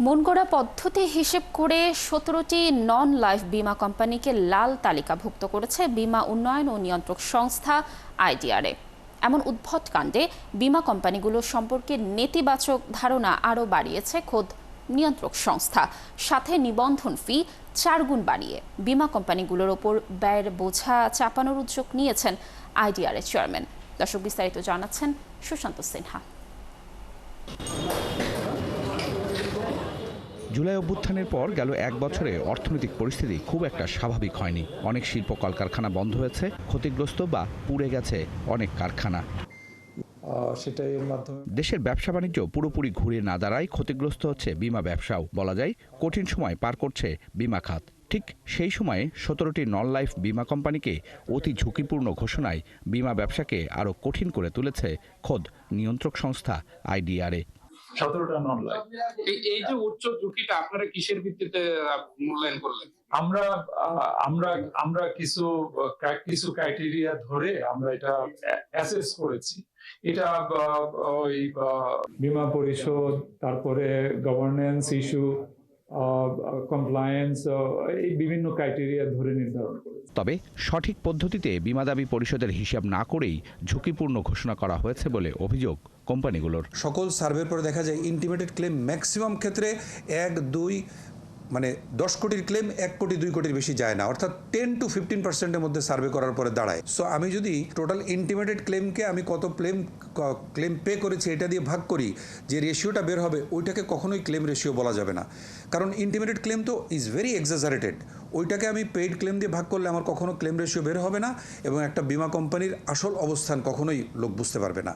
মনগড়া পদ্ধতি হিসেব করে ১৭টি নন লাইফ বিমা কোম্পানিকে লাল তালিকাভুক্ত করেছে বিমা উন্নয়ন ও নিয়ন্ত্রক সংস্থা আইডিআরএ। এমন উদ্ভট কাণ্ডে বিমা কোম্পানিগুলো সম্পর্কে নেতিবাচক ধারণা আরও বাড়িয়েছে খোদ নিয়ন্ত্রক সংস্থা। সাথে নিবন্ধন ফি ৪ গুণ বাড়িয়ে বিমা কোম্পানিগুলোর ওপর ব্যয়ের বোঝা চাপানোর উদ্যোগ নিয়েছেন আইডিআরএ চেয়ারম্যান। দর্শক, বিস্তারিত জানাচ্ছেন সুশান্ত সিনহা। জুলাই অভ্যুত্থানের পর গেল এক বছরে অর্থনৈতিক পরিস্থিতি খুব একটা স্বাভাবিক হয়নি। অনেক শিল্প কলকারখানা বন্ধ হয়েছে, ক্ষতিগ্রস্ত বা পুড়ে গেছে অনেক কারখানা। দেশের ব্যবসা বাণিজ্য পুরোপুরি ঘুরে না দাঁড়ায় ক্ষতিগ্রস্ত হচ্ছে বিমা ব্যবসাও। বলা যায় কঠিন সময় পার করছে বিমা খাত। ঠিক সেই সময়ে ১৭টি নন লাইফ বিমা কোম্পানিকে অতি ঝুঁকিপূর্ণ ঘোষণায় বিমা ব্যবসাকে আরও কঠিন করে তুলেছে খোদ নিয়ন্ত্রক সংস্থা আইডিআরএ। ১৭টা non life. এই যে উচ্চ ঝুঁকিটা আপনারা কিসের ভিত্তিতে মূল্যায়ন করলেন? আমরা কিছু ক্রাইটেরিয়া ধরে আমরা এটা অ্যাসেস করেছি। এটা ওই বীমা পরিশোধ, তারপরে গভর্নেন্স ইস্যু, কমপ্লায়েন্স, এই বিভিন্ন ক্রাইটেরিয়া ধরে নির্ধারণ করেছে। তবে সঠিক পদ্ধতিতে বিমা দাবি পরিশোধের হিসাব না করেই ঝুঁকিপূর্ণ ঘোষণা করা হয়েছে বলে অভিযোগ কোম্পানিগুলোর। সকল সার্ভের পরে দেখা যায় ইন্টিমেটেড ক্লেম ম্যাক্সিমাম ক্ষেত্রে ১-২ মানে ১০ কোটির ক্লেম ১ কোটি ২ কোটির বেশি যায় না, অর্থাৎ 10 to 15%-এর মধ্যে সার্ভে করার পরে দাঁড়ায়। সো আমি যদি টোটাল ইন্টিমেটেড ক্লেমকে আমি কত ক্লেম পে করেছি এটা দিয়ে ভাগ করি, যে রেশিওটা বের হবে ওইটাকে কখনোই ক্লেম রেশিও বলা যাবে না, কারণ ইন্টিমেটেড ক্লেম তো ইজ ভেরি এক্সাজারেটেড। ওইটাকে আমি পেইড ক্লেম দিয়ে ভাগ করলে আমার কখনো ক্লেম রেশিও বের হবে না এবং একটা বিমা কোম্পানির আসল অবস্থান কখনোই লোক বুঝতে পারবে না।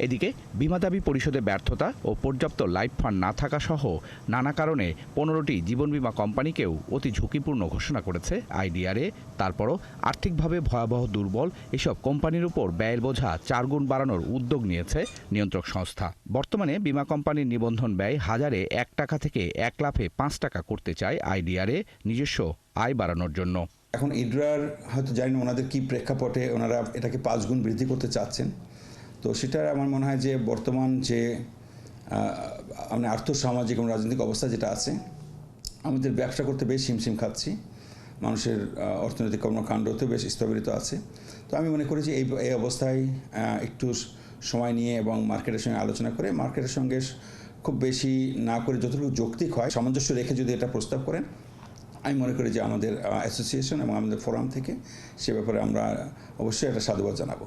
এদিকে বিমা দাবি পরিশোধে ব্যর্থতা ও পর্যাপ্ত লাইফ ফান্ড না থাকা সহ নানা কারণে ১৫টি জীবন বিমা কোম্পানিকেও অতি ঝুঁকিপূর্ণ ঘোষণা করেছে আইডিআরএ। তারপরও আর্থিকভাবে ভয়াবহ দুর্বল এসব কোম্পানির উপর ব্যয়ের বোঝা ৪ গুণ বাড়ানোর উদ্যোগ নিয়েছে নিয়ন্ত্রক সংস্থা। বর্তমানে বিমা কোম্পানির নিবন্ধন ব্যয় হাজারে ১ টাকা থেকে ১ লাফে ৫ টাকা করতে চায় আইডিআরএ নিজস্ব আয় বাড়ানোর জন্য। এখন ইডরার হয়তো জানি না ওনাদের কী প্রেক্ষাপটে ওনারা এটাকে ৫ গুণ বৃদ্ধি করতে চাচ্ছেন। তো সেটা আমার মনে হয় যে বর্তমান যে মানে আর্থসামাজিক এবং রাজনৈতিক অবস্থা যেটা আছে, আমাদের ব্যবসা করতে বেশ হিমশিম খাচ্ছি, মানুষের অর্থনৈতিক কর্মকাণ্ডতেও বেশ স্থবিরতা আছে। তো আমি মনে করি যে এই অবস্থায় একটু সময় নিয়ে এবং মার্কেটের সঙ্গে আলোচনা করে, মার্কেটের সঙ্গে খুব বেশি না করে যতটুকু যৌক্তিক হয় সামঞ্জস্য রেখে যদি এটা প্রস্তাব করেন, আমি মনে করি যে আমাদের অ্যাসোসিয়েশন এবং আমাদের ফোরাম থেকে সে ব্যাপারে আমরা অবশ্যই একটা সাধুবাদ জানাবো।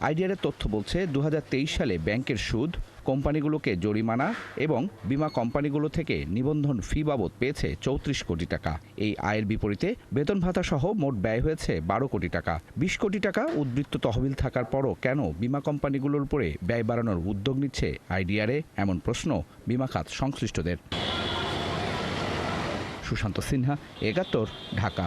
আইডিআরএর তথ্য বলছে ২০২৩ সালে ব্যাংকের সুদ, কোম্পানিগুলোকে জরিমানা এবং বিমা কোম্পানিগুলো থেকে নিবন্ধন ফি বাবদ পেয়েছে ৩৪ কোটি টাকা। এই আয়ের বিপরীতে বেতন ভাতা সহ মোট ব্যয় হয়েছে ১২ কোটি টাকা। ২০ কোটি টাকা উদ্বৃত্ত তহবিল থাকার পরও কেন বিমা কোম্পানিগুলোর উপরে ব্যয় বাড়ানোর উদ্যোগ নিচ্ছে আইডিআরএ, এমন প্রশ্ন বিমা খাত সংশ্লিষ্টদের। সুশান্ত সিনহা, ৭১, ঢাকা।